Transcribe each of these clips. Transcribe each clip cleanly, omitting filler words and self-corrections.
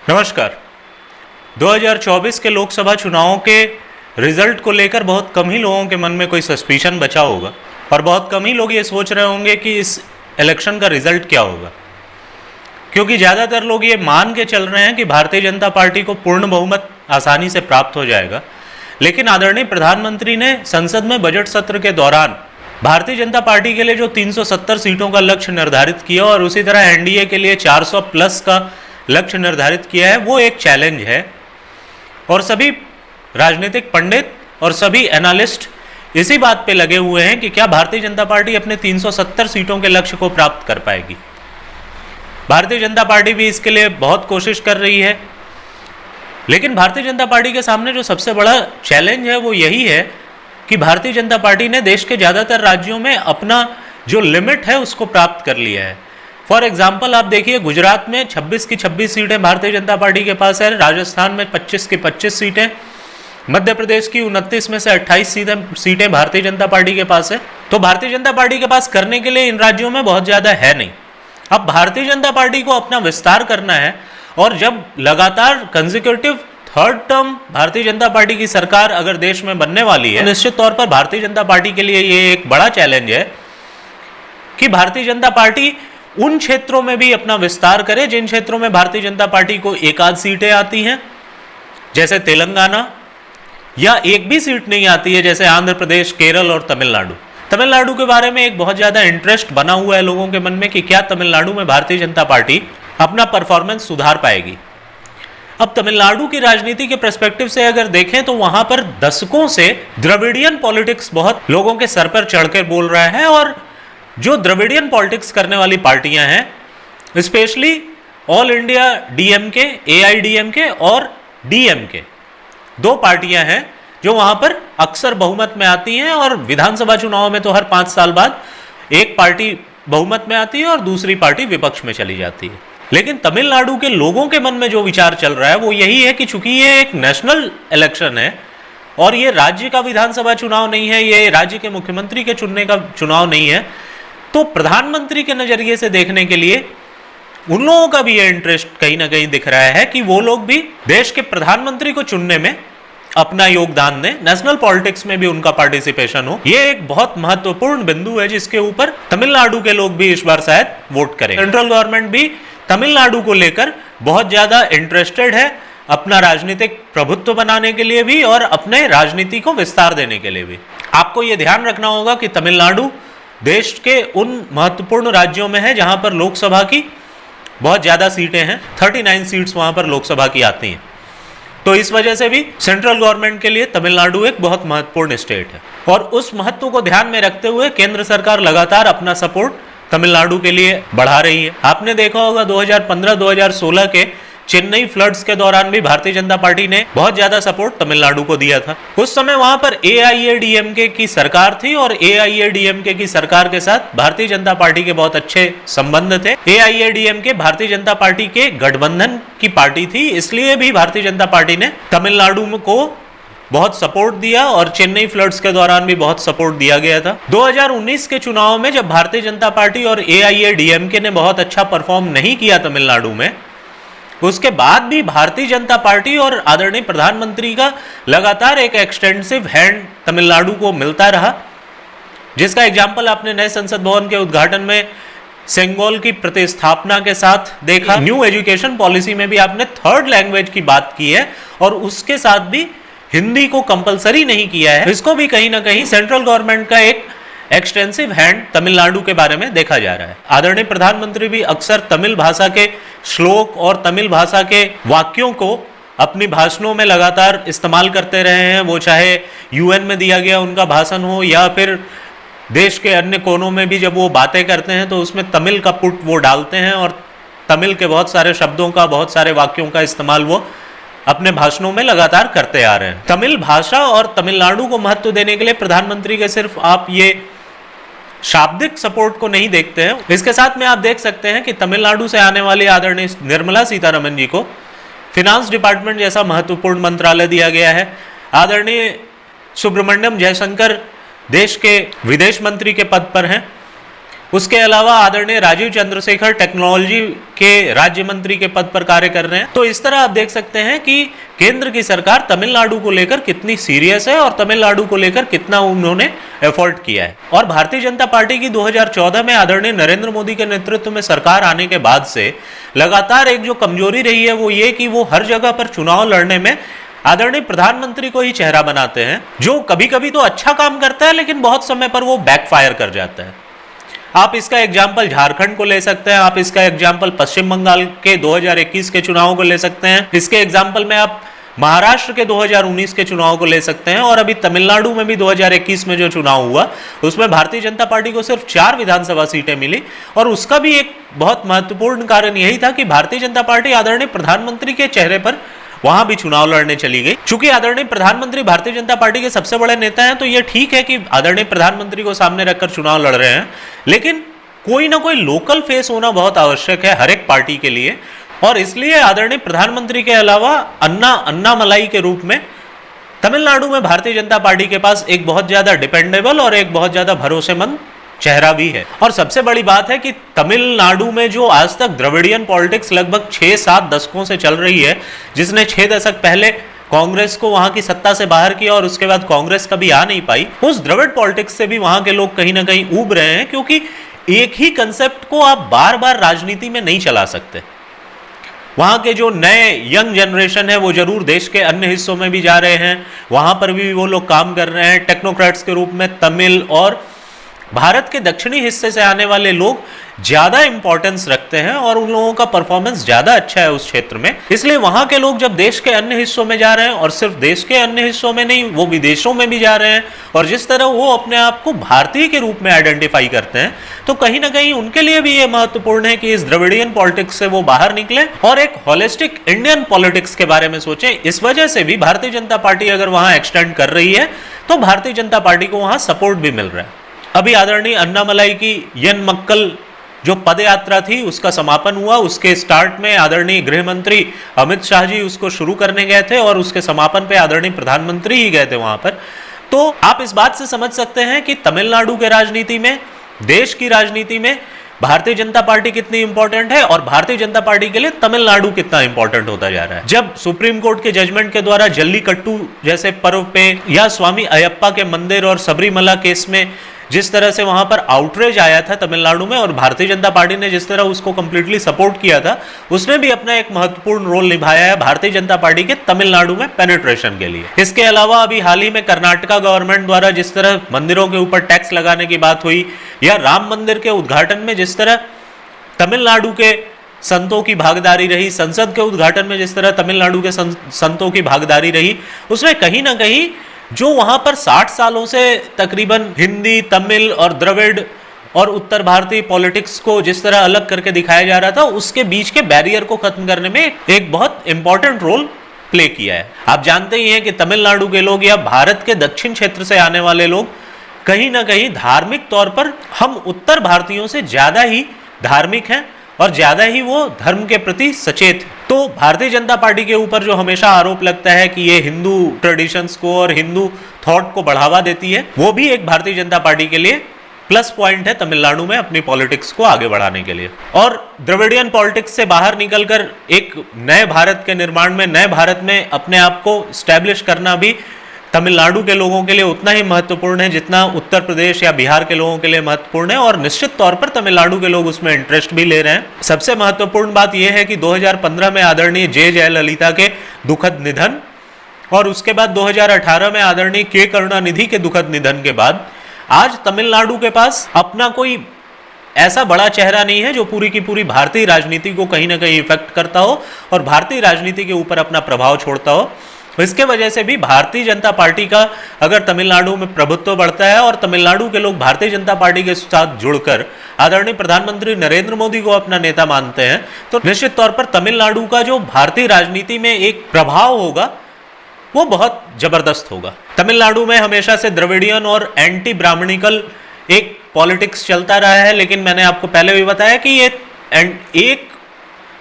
नमस्कार। 2024 के लोकसभा चुनावों के रिजल्ट को लेकर बहुत कम ही लोगों के मन में कोई सस्पिशन बचा होगा और बहुत कम ही लोग ये सोच रहे होंगे कि इस इलेक्शन का रिजल्ट क्या होगा, क्योंकि ज़्यादातर लोग ये मान के चल रहे हैं कि भारतीय जनता पार्टी को पूर्ण बहुमत आसानी से प्राप्त हो जाएगा। लेकिन आदरणीय प्रधानमंत्री ने संसद में बजट सत्र के दौरान भारतीय जनता पार्टी के लिए जो 370 सीटों का लक्ष्य निर्धारित किया और उसी तरह एनडीए के लिए 400 प्लस का लक्ष्य निर्धारित किया है, वो एक चैलेंज है। और सभी राजनीतिक पंडित और सभी एनालिस्ट इसी बात पे लगे हुए हैं कि क्या भारतीय जनता पार्टी अपने 370 सीटों के लक्ष्य को प्राप्त कर पाएगी। भारतीय जनता पार्टी भी इसके लिए बहुत कोशिश कर रही है, लेकिन भारतीय जनता पार्टी के सामने जो सबसे बड़ा चैलेंज है वो यही है कि भारतीय जनता पार्टी ने देश के ज़्यादातर राज्यों में अपना जो लिमिट है उसको प्राप्त कर लिया है। फॉर एग्जाम्पल आप देखिए, गुजरात में 26 की 26 सीटें भारतीय जनता पार्टी के पास है, राजस्थान में 25 की 25 सीटें, मध्य प्रदेश की 29 में से 28 सीटें भारतीय जनता पार्टी के पास है। तो भारतीय जनता पार्टी के पास करने के लिए इन राज्यों में बहुत ज़्यादा है नहीं। अब भारतीय जनता पार्टी को अपना विस्तार करना है और जब लगातार consecutive third term Bharatiya Janata party की सरकार अगर देश में बनने वाली है, तो निश्चित तौर पर भारतीय जनता पार्टी के लिए ये एक बड़ा चैलेंज है कि भारतीय जनता पार्टी उन क्षेत्रों में भी अपना विस्तार करे जिन क्षेत्रों में भारतीय जनता पार्टी को एक आध सीटें आती हैं, जैसे तेलंगाना, या एक भी सीट नहीं आती है जैसे आंध्र प्रदेश, केरल और तमिलनाडु। तमिलनाडु के बारे में एक बहुत ज्यादा इंटरेस्ट बना हुआ है लोगों के मन में कि क्या तमिलनाडु में भारतीय जनता पार्टी अपना परफॉर्मेंस सुधार पाएगी। अब तमिलनाडु की राजनीति के पर्सपेक्टिव से अगर देखें तो वहां पर दशकों से द्रविडियन पॉलिटिक्स बहुत लोगों के सर पर चढ़कर बोल रहा है, और जो द्रविडियन पॉलिटिक्स करने वाली पार्टियां हैं, specially all India DMK, AIADMK और डीएमके, दो पार्टियां हैं जो वहां पर अक्सर बहुमत में आती हैं, और विधानसभा चुनाव में तो हर 5 साल बाद एक पार्टी बहुमत में आती है और दूसरी पार्टी विपक्ष में चली जाती है। लेकिन तमिलनाडु के लोगों के मन में जो विचार चल रहा है वो यही है कि चूंकि ये एक नेशनल इलेक्शन है और ये राज्य का विधानसभा चुनाव नहीं है, ये राज्य के मुख्यमंत्री के चुनने का चुनाव नहीं है, तो प्रधानमंत्री के नजरिए से देखने के लिए उन लोगों का भी ये इंटरेस्ट कहीं ना कहीं दिख रहा है कि वो लोग भी देश के प्रधानमंत्री को चुनने में अपना योगदान दें, नेशनल पॉलिटिक्स में भी उनका पार्टिसिपेशन हो। ये एक बहुत महत्वपूर्ण बिंदु है जिसके ऊपर तमिलनाडु के लोग भी इस बार शायद वोट करें। सेंट्रल गवर्नमेंट भी तमिलनाडु को लेकर बहुत ज्यादा इंटरेस्टेड है, अपना राजनीतिक प्रभुत्व बनाने के लिए भी और अपने राजनीति को विस्तार देने के लिए भी। आपको यह ध्यान रखना होगा कि तमिलनाडु देश के उन महत्वपूर्ण राज्यों में है जहां पर लोकसभा की बहुत ज्यादा सीटें हैं, 39 सीट्स वहां पर लोकसभा की आती हैं। तो इस वजह से भी सेंट्रल गवर्नमेंट के लिए तमिलनाडु एक बहुत महत्वपूर्ण स्टेट है, और उस महत्व को ध्यान में रखते हुए केंद्र सरकार लगातार अपना सपोर्ट तमिलनाडु के लिए बढ़ा रही है। आपने देखा होगा 2015-2016 के चेन्नई फ्लड्स के दौरान भी भारतीय जनता पार्टी ने बहुत ज्यादा सपोर्ट तमिलनाडु को दिया था। उस समय वहां पर एआईएडीएमके की सरकार थी और एआईएडीएमके की सरकार के साथ भारतीय जनता पार्टी के बहुत अच्छे संबंध थे। एआईएडीएमके भारतीय जनता पार्टी के गठबंधन की पार्टी थी, इसलिए भी भारतीय जनता पार्टी ने तमिलनाडु को बहुत सपोर्ट दिया और चेन्नई फ्लड्स के दौरान भी बहुत सपोर्ट दिया गया था। 2019 के चुनाव में जब भारतीय जनता पार्टी और एआईएडीएमके ने बहुत अच्छा परफॉर्म नहीं किया तमिलनाडु में, उसके बाद भी भारतीय जनता पार्टी और आदरणीय प्रधानमंत्री का लगातार एक एक्सटेंसिव हैंड तमिलनाडु को मिलता रहा, जिसका एग्जाम्पल आपने नए संसद भवन के उद्घाटन में सेंगोल की प्रतिस्थापना के साथ देखा। न्यू एजुकेशन पॉलिसी में भी आपने थर्ड लैंग्वेज की बात की है और उसके साथ भी हिंदी को कंपलसरी नहीं किया है। इसको भी कहीं ना कहीं सेंट्रल गवर्नमेंट का एक एक्सटेंसिव हैंड तमिलनाडु के बारे में देखा जा रहा है। आदरणीय प्रधानमंत्री भी अक्सर तमिल भाषा के श्लोक और तमिल भाषा के वाक्यों को अपनी भाषणों में लगातार इस्तेमाल करते रहे हैं, वो चाहे यूएन में दिया गया उनका भाषण हो या फिर देश के अन्य कोनों में भी जब वो बातें करते हैं तो उसमें तमिल का पुट वो डालते हैं और तमिल के बहुत सारे शब्दों का, बहुत सारे वाक्यों का इस्तेमाल वो अपने भाषणों में लगातार करते आ रहे हैं। तमिल भाषा और तमिलनाडु को महत्व देने के लिए प्रधानमंत्री के सिर्फ आप ये शाब्दिक सपोर्ट को नहीं देखते हैं, इसके साथ में आप देख सकते हैं कि तमिलनाडु से आने वाली आदरणीय निर्मला सीतारमण जी को फिनांस डिपार्टमेंट जैसा महत्वपूर्ण मंत्रालय दिया गया है। आदरणीय सुब्रमण्यम जयशंकर देश के विदेश मंत्री के पद पर हैं। उसके अलावा आदरणीय राजीव चंद्रशेखर टेक्नोलॉजी के राज्य मंत्री के पद पर कार्य कर रहे हैं। तो इस तरह आप देख सकते हैं कि केंद्र की सरकार तमिलनाडु को लेकर कितनी सीरियस है और तमिलनाडु को लेकर कितना उन्होंने एफर्ट किया है। और भारतीय जनता पार्टी की 2014 में आदरणीय नरेंद्र मोदी के नेतृत्व में सरकार आने के बाद से लगातार एक जो कमजोरी रही है वो ये कि वो हर जगह पर चुनाव लड़ने में आदरणीय प्रधानमंत्री को ही चेहरा बनाते हैं, जो कभी कभी तो अच्छा काम करता है लेकिन बहुत समय पर वो बैकफायर कर जाता है। आप इसका एग्जाम्पल झारखंड को ले सकते हैं, आप इसका एग्जाम्पल पश्चिम बंगाल के 2021 के चुनाव को ले सकते हैं, इसके एग्जाम्पल में आप महाराष्ट्र के 2019 के चुनाव को ले सकते हैं, और अभी तमिलनाडु में भी 2021 में जो चुनाव हुआ उसमें भारतीय जनता पार्टी को सिर्फ 4 विधानसभा सीटें मिली। और उसका भी एक बहुत महत्वपूर्ण कारण यही था कि भारतीय जनता पार्टी आदरणीय प्रधानमंत्री के चेहरे पर वहां भी चुनाव लड़ने चली गई। चूंकि आदरणीय प्रधानमंत्री भारतीय जनता पार्टी के सबसे बड़े नेता हैं, तो यह ठीक है कि आदरणीय प्रधानमंत्री को सामने रखकर चुनाव लड़ रहे हैं, लेकिन कोई ना कोई लोकल फेस होना बहुत आवश्यक है हर एक पार्टी के लिए। और इसलिए आदरणीय प्रधानमंत्री के अलावा अन्नामलाई के रूप में तमिलनाडु में भारतीय जनता पार्टी के पास एक बहुत ज्यादा डिपेंडेबल और एक बहुत ज्यादा भरोसेमंद चेहरा भी है। और सबसे बड़ी बात है कि तमिलनाडु में जो आज तक द्रविडियन पॉलिटिक्स लगभग 6-7 दशकों से चल रही है, जिसने 6 दशक पहले कांग्रेस को वहां की सत्ता से बाहर किया और उसके बाद कांग्रेस कभी आ नहीं पाई, उस द्रविड़ पॉलिटिक्स से भी वहां के लोग कहीं ना कहीं ऊब रहे हैं, क्योंकि एक ही कंसेप्ट को आप बार बार राजनीति में नहीं चला सकते। वहां के जो नए यंग जनरेशन है वो जरूर देश के अन्य हिस्सों में भी जा रहे हैं, वहां पर भी वो लोग काम कर रहे हैं। टेक्नोक्रेट्स के रूप में तमिल और भारत के दक्षिणी हिस्से से आने वाले लोग ज्यादा इंपॉर्टेंस रखते हैं और उन लोगों का परफॉर्मेंस ज्यादा अच्छा है उस क्षेत्र में। इसलिए वहां के लोग जब देश के अन्य हिस्सों में जा रहे हैं, और सिर्फ देश के अन्य हिस्सों में नहीं, वो विदेशों में भी जा रहे हैं, और जिस तरह वो अपने आप को भारतीय के रूप में आइडेंटिफाई करते हैं, तो कहीं ना कहीं उनके लिए भी ये महत्वपूर्ण है कि इस द्रविडियन पॉलिटिक्स से वो बाहर निकले और एक होलिस्टिक इंडियन पॉलिटिक्स के बारे में सोचें। इस वजह से भी भारतीय जनता पार्टी अगर वहां एक्सटेंड कर रही है तो भारतीय जनता पार्टी को वहां सपोर्ट भी मिल रहा है। अभी आदरणीय अन्नामलाई की यन मक्कल जो पदयात्रा थी उसका समापन हुआ। उसके स्टार्ट में आदरणीय गृह मंत्री अमित शाह जी उसको शुरू करने गए थे और उसके समापन पे आदरणीय प्रधानमंत्री ही गए थे वहां पर। तो आप इस बात से समझ सकते हैं कि तमिलनाडु के राजनीति में, देश की राजनीति में भारतीय जनता पार्टी कितनी इंपॉर्टेंट है और भारतीय जनता पार्टी के लिए तमिलनाडु कितना इंपॉर्टेंट होता जा रहा है। जब सुप्रीम कोर्ट के जजमेंट के द्वारा जल्लीकट्टू जैसे पर्व पे या स्वामी अयप्पा के मंदिर और सबरीमला केस में जिस तरह से वहां पर आउटरेज आया था तमिलनाडु में, और भारतीय जनता पार्टी ने जिस तरह उसको कंप्लीटली सपोर्ट किया था, उसने भी अपना एक महत्वपूर्ण रोल निभाया है भारतीय जनता पार्टी के तमिलनाडु में पेनिट्रेशन के लिए। इसके अलावा अभी हाल ही में कर्नाटका गवर्नमेंट द्वारा जिस तरह मंदिरों के ऊपर टैक्स लगाने की बात हुई, या राम मंदिर के उद्घाटन में जिस तरह तमिलनाडु के संतों की भागीदारी रही, संसद के उद्घाटन में जिस तरह तमिलनाडु के संतों की भागीदारी रही, उसमें कहीं ना कहीं जो वहां पर 60 सालों से तकरीबन हिंदी, तमिल और द्रविड़ और उत्तर भारतीय पॉलिटिक्स को जिस तरह अलग करके दिखाया जा रहा था, उसके बीच के बैरियर को खत्म करने में एक बहुत इंपॉर्टेंट रोल प्ले किया है। आप जानते ही हैं कि तमिलनाडु के लोग या भारत के दक्षिण क्षेत्र से आने वाले लोग कहीं ना कहीं धार्मिक तौर पर हम उत्तर भारतीयों से ज्यादा ही धार्मिक हैं और ज्यादा ही वो धर्म के प्रति सचेत है। तो भारतीय जनता पार्टी के ऊपर जो हमेशा आरोप लगता है कि ये हिंदू ट्रेडिशंस को और हिंदू थॉट को बढ़ावा देती है, वो भी एक भारतीय जनता पार्टी के लिए प्लस पॉइंट है तमिलनाडु में अपनी पॉलिटिक्स को आगे बढ़ाने के लिए। और द्रविडियन पॉलिटिक्स से बाहर निकलकर एक नए भारत के निर्माण में, नए भारत में अपने आप को स्टैब्लिश करना भी तमिलनाडु के लोगों के लिए उतना ही महत्वपूर्ण है जितना उत्तर प्रदेश या बिहार के लोगों के लिए महत्वपूर्ण है, और निश्चित तौर पर तमिलनाडु के लोग उसमें इंटरेस्ट भी ले रहे हैं। सबसे महत्वपूर्ण बात यह है कि 2015 में आदरणीय जे जयललिता के दुखद निधन और उसके बाद 2018 में आदरणीय के करुणानिधि के दुखद निधन के बाद आज तमिलनाडु के पास अपना कोई ऐसा बड़ा चेहरा नहीं है जो पूरी की पूरी भारतीय राजनीति को कहीं ना कहीं इफेक्ट करता हो और भारतीय राजनीति के ऊपर अपना प्रभाव छोड़ता हो। इसके वजह से भी भारतीय जनता पार्टी का अगर तमिलनाडु में प्रभुत्व बढ़ता है और तमिलनाडु के लोग भारतीय जनता पार्टी के साथ जुड़कर आदरणीय प्रधानमंत्री नरेंद्र मोदी को अपना नेता मानते हैं, तो निश्चित तौर पर तमिलनाडु का जो भारतीय राजनीति में एक प्रभाव होगा वो बहुत जबरदस्त होगा। तमिलनाडु में हमेशा से द्रविडियन और एंटी ब्राह्मणिकल एक पॉलिटिक्स चलता रहा है, लेकिन मैंने आपको पहले भी बताया कि ये एक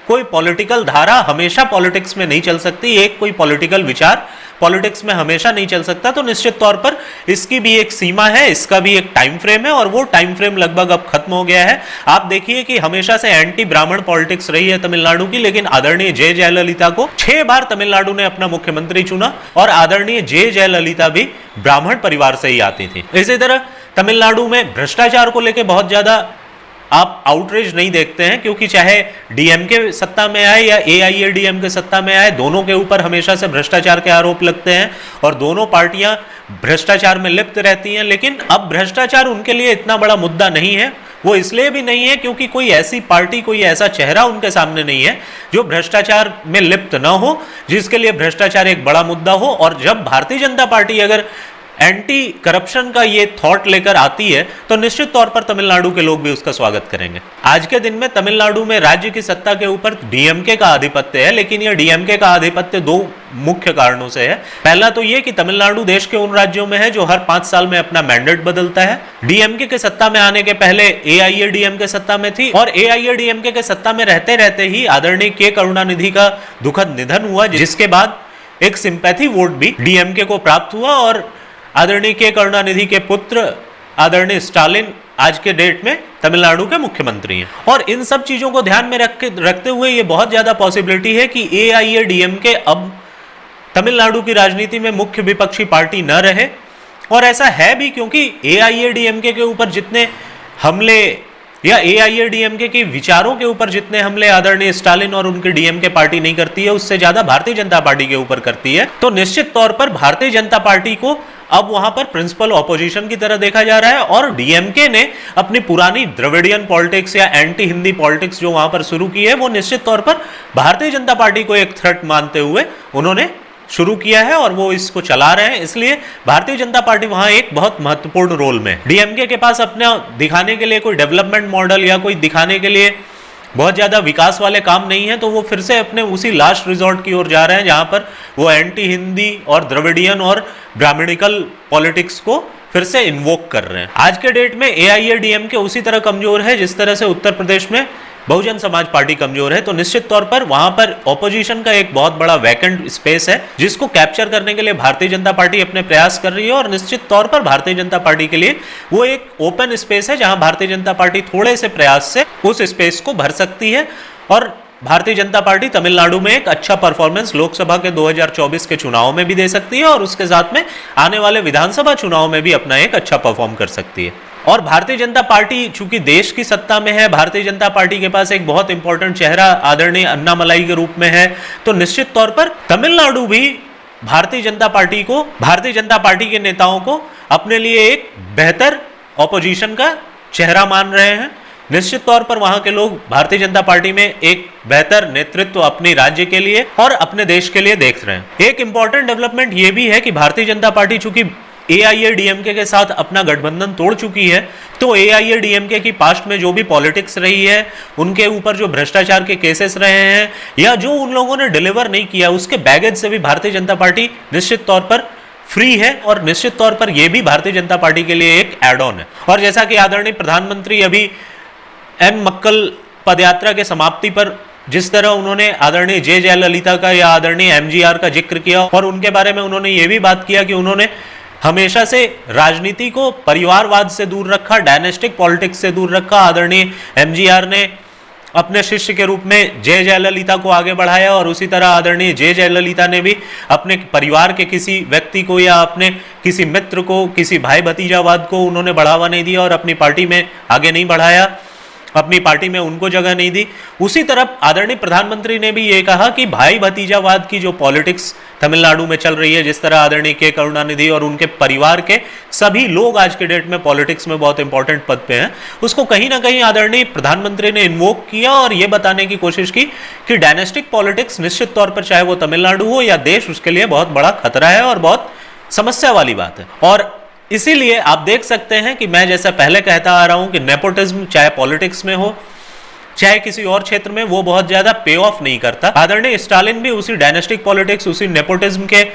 कोई पॉलिटिकल धारा हमेशा पॉलिटिक्स में नहीं चल सकती, एक कोई पॉलिटिकल विचार पॉलिटिक्स में हमेशा नहीं चल सकता, तो निश्चित तौर पर इसकी भी एक सीमा है, इसका भी एक टाइम फ्रेम है, और वो टाइम फ्रेम लगभग अब खत्म हो गया है। आप देखिए कि हमेशा से एंटी ब्राह्मण पॉलिटिक्स रही है तमिलनाडु की, लेकिन आदरणीय जे जयललिता को 6 बार तमिलनाडु ने अपना मुख्यमंत्री चुना, और आदरणीय जे जयललिता भी ब्राह्मण परिवार से ही आती थी। इसी तरह तमिलनाडु में भ्रष्टाचार को लेकर बहुत ज्यादा आप आउटरीच नहीं देखते हैं, क्योंकि चाहे डीएमके सत्ता में आए या एआईएडीएमके सत्ता में आए, दोनों के ऊपर हमेशा से भ्रष्टाचार के आरोप लगते हैं और दोनों पार्टियां भ्रष्टाचार में लिप्त रहती हैं। लेकिन अब भ्रष्टाचार उनके लिए इतना बड़ा मुद्दा नहीं है। वो इसलिए भी नहीं है क्योंकि कोई ऐसी पार्टी, कोई ऐसा चेहरा उनके सामने नहीं है जो भ्रष्टाचार में लिप्त न हो, जिसके लिए भ्रष्टाचार एक बड़ा मुद्दा हो। और जब भारतीय जनता पार्टी अगर एंटी करप्शन का ये थॉट लेकर आती है तो निश्चित तौर पर तमिलनाडु के लोग भी उसका स्वागत करेंगे। आज के दिन में तमिलनाडु में राज्य की सत्ता के ऊपर डीएमके का आधिपत्य है, लेकिन यह डीएमके का आधिपत्य 2 मुख्य कारणों से है। पहला तो यह कि तमिलनाडु देश के उन राज्यों में है जो हर 5 साल में अपना मैंडेट बदलता है। डीएमके के सत्ता में आने के पहले एआईएडीएमके सत्ता में थी, और एआईएडीएमके के सत्ता में रहते रहते ही आदरणीय के करुणानिधि का दुखद निधन हुआ, जिसके बाद एक सिंपैथी वोट भी डीएमके को प्राप्त हुआ, और आदरणीय के करुणानिधि के पुत्र आदरणीय स्टालिन आज के डेट में तमिलनाडु के मुख्यमंत्री हैं। और इन सब चीजों को ध्यान में रखते हुए ये बहुत ज्यादा पॉसिबिलिटी है कि एआईएडीएमके अब तमिलनाडु की राजनीति में मुख्य विपक्षी पार्टी न रहे। और ऐसा है भी क्योंकि एआईएडीएमके के ऊपर जितने हमले या एआईएडीएमके के विचारों के ऊपर जितने हमले आदरणीय स्टालिन और उनकी डीएमके पार्टी नहीं करती है, उससे ज्यादा भारतीय जनता पार्टी के ऊपर करती है। तो निश्चित तौर पर भारतीय जनता पार्टी को अब वहां पर प्रिंसिपल ऑपोजिशन की तरह देखा जा रहा है, और डीएमके ने अपनी पुरानी द्रविडियन पॉलिटिक्स या एंटी हिंदी पॉलिटिक्स जो वहां पर शुरू की है, वो निश्चित तौर पर भारतीय जनता पार्टी को एक थ्रेट मानते हुए उन्होंने शुरू किया है और वो इसको चला रहे हैं। इसलिए भारतीय जनता पार्टी वहां एक बहुत महत्वपूर्ण रोल में। डीएमके के पास अपना दिखाने के लिए कोई डेवलपमेंट मॉडल या कोई दिखाने के लिए बहुत ज्यादा विकास वाले काम नहीं है, तो वो फिर से अपने उसी लास्ट रिजॉर्ट की ओर जा रहे हैं जहां पर वो एंटी हिंदी और द्रविडियन और ब्राह्मणिकल पॉलिटिक्स को फिर से इन्वोक कर रहे हैं। आज के डेट में एआईएडीएमके उसी तरह कमजोर है जिस तरह से उत्तर प्रदेश में बहुजन समाज पार्टी कमजोर है। तो निश्चित तौर पर वहां पर ऑपोजिशन का एक बहुत बड़ा वैकेंट स्पेस है, जिसको कैप्चर करने के लिए भारतीय जनता पार्टी अपने प्रयास कर रही है। और निश्चित तौर पर भारतीय जनता पार्टी के लिए वो एक ओपन स्पेस है जहां भारतीय जनता पार्टी थोड़े से प्रयास से उस स्पेस को भर सकती है। और भारतीय जनता पार्टी तमिलनाडु में एक अच्छा परफॉर्मेंस लोकसभा के 2024 के चुनाव में भी दे सकती है, और उसके साथ में आने वाले विधानसभा चुनाव में भी अपना एक अच्छा परफॉर्म कर सकती है। और भारतीय जनता पार्टी चूंकि देश की सत्ता में है, भारतीय जनता पार्टी के पास एक बहुत इंपॉर्टेंट चेहरा आदरणीय अन्नामलाई के रूप में है, तो निश्चित तौर पर तमिलनाडु भी भारतीय जनता पार्टी के नेताओं को अपने लिए एक बेहतर ऑपोजिशन का चेहरा मान रहे हैं। निश्चित तौर पर वहां के लोग भारतीय जनता पार्टी में एक बेहतर नेतृत्व अपने राज्य के लिए और अपने देश के लिए देख रहे हैं। एक इंपॉर्टेंट डेवलपमेंट यह भी है कि भारतीय जनता पार्टी चूंकि एआईएडीएमके के साथ अपना गठबंधन तोड़ चुकी है, तो एआईएडीएमके की पास्ट में जो भी पॉलिटिक्स रही है, उनके ऊपर जो भ्रष्टाचार के केसेस रहे हैं या जो उन लोगों ने डिलीवर नहीं किया, उसके बैगेज से भी भारतीय जनता पार्टी निश्चित तौर पर फ्री है। और निश्चित तौर पर यह भी भारतीय जनता पार्टी के लिए एक एड ऑन है। और जैसा कि आदरणीय प्रधानमंत्री अभी एम मक्कल पदयात्रा के समाप्ति पर जिस तरह उन्होंने आदरणीय जे जयललिता का या आदरणीय एमजीआर का जिक्र किया, और उनके बारे में उन्होंने ये भी बात किया कि उन्होंने हमेशा से राजनीति को परिवारवाद से दूर रखा, डायनेस्टिक पॉलिटिक्स से दूर रखा। आदरणीय एमजीआर ने अपने शिष्य के रूप में जे जयललिता को आगे बढ़ाया, और उसी तरह आदरणीय जे जयललिता ने भी अपने परिवार के किसी व्यक्ति को या अपने किसी मित्र को, किसी भाई भतीजावाद को उन्होंने बढ़ावा नहीं दिया और अपनी पार्टी में आगे नहीं बढ़ाया, अपनी पार्टी में उनको जगह नहीं दी। उसी तरफ आदरणीय प्रधानमंत्री ने भी ये कहा कि भाई भतीजावाद की जो पॉलिटिक्स तमिलनाडु में चल रही है, जिस तरह आदरणीय के करुणानिधि और उनके परिवार के सभी लोग आज के डेट में पॉलिटिक्स में बहुत इंपॉर्टेंट पद पे हैं, उसको कहीं ना कहीं आदरणीय प्रधानमंत्री ने इन्वोक किया और ये बताने की कोशिश की कि डायनेस्टिक पॉलिटिक्स निश्चित तौर पर, चाहे वो तमिलनाडु हो या देश, उसके लिए बहुत बड़ा खतरा है और बहुत समस्या वाली बात है। और इसीलिए आप देख सकते हैं कि मैं जैसा पहले कहता आ रहा हूं कि नेपोटिज्म चाहे पॉलिटिक्स में हो चाहे किसी और क्षेत्र में, वो बहुत ज्यादा पे ऑफ नहीं करता। आदरणीय स्टालिन भी उसी डायनेस्टिक पॉलिटिक्स, उसी नेपोटिज्म के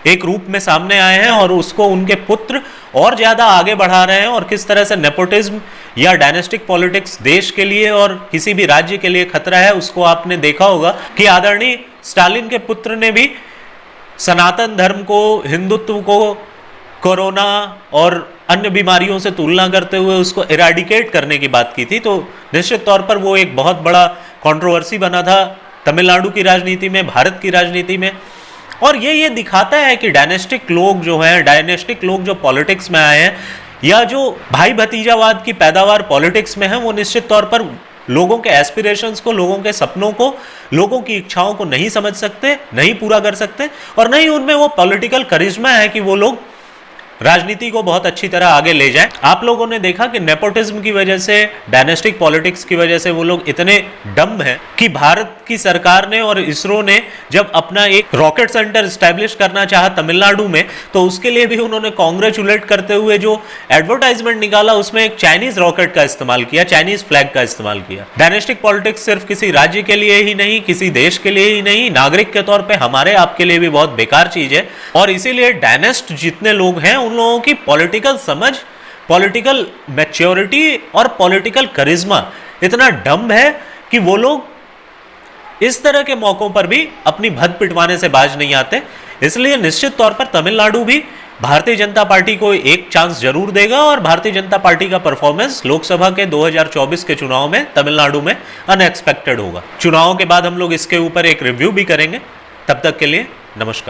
एक रूप में सामने आए हैं, और उसको उनके पुत्र और ज्यादा आगे बढ़ा रहे हैं। और किस तरह से नेपोटिज्म या डायनेस्टिक पॉलिटिक्स देश के लिए और किसी भी राज्य के लिए खतरा है, उसको आपने देखा होगा कि आदरणीय स्टालिन के पुत्र ने भी सनातन धर्म को, हिंदुत्व को कोरोना और अन्य बीमारियों से तुलना करते हुए उसको इराडिकेट करने की बात की थी, तो निश्चित तौर पर वो एक बहुत बड़ा कंट्रोवर्सी बना था तमिलनाडु की राजनीति में, भारत की राजनीति में। और ये दिखाता है कि डायनेस्टिक लोग जो हैं, डायनेस्टिक लोग जो पॉलिटिक्स में आए हैं, या जो भाई भतीजावाद की पैदावार पॉलिटिक्स में है, वो निश्चित तौर पर लोगों के एस्पिरेशंस को, लोगों के सपनों को, लोगों की इच्छाओं को नहीं समझ सकते, नहीं पूरा कर सकते, और नहीं उनमें वो पॉलिटिकल करिश्मा है कि वो लोग राजनीति को बहुत अच्छी तरह आगे ले जाएं। आप लोगों ने देखा कि नेपोटिज्म की वजह से, डायनेस्टिक पॉलिटिक्स की वजह से वो लोग इतने डम्ब हैं कि भारत की सरकार ने और इसरो ने जब अपना एक रॉकेट सेंटर स्टैब्लिश करना चाहा तमिलनाडु में, तो उसके लिए भी उन्होंने कांग्रेचुलेट करते हुए जो एडवर्टाइजमेंट निकाला उसमें एक चाइनीज रॉकेट का इस्तेमाल किया, चाइनीज फ्लैग का इस्तेमाल किया। डायनेस्टिक पॉलिटिक्स सिर्फ किसी राज्य के लिए ही नहीं, किसी देश के लिए ही नहीं, नागरिक के तौर पर हमारे आपके लिए भी बहुत बेकार चीज है। और इसीलिए डायनेस्ट जितने लोग हैं उन लोगों की पॉलिटिकल समझ, पॉलिटिकल मैच्योरिटी और पॉलिटिकल करिश्मा इतना डम्ब है कि वो लोग इस तरह के मौकों पर भी अपनी भद पिटवाने से बाज नहीं आते। इसलिए निश्चित तौर पर तमिलनाडु भी भारतीय जनता पार्टी को एक चांस जरूर देगा, और भारतीय जनता पार्टी का परफॉर्मेंस लोकसभा के 2024 के चुनाव में तमिलनाडु में अनएक्सपेक्टेड होगा। चुनावों के बाद हम लोग इसके ऊपर एक रिव्यू भी करेंगे। तब तक के लिए नमस्कार।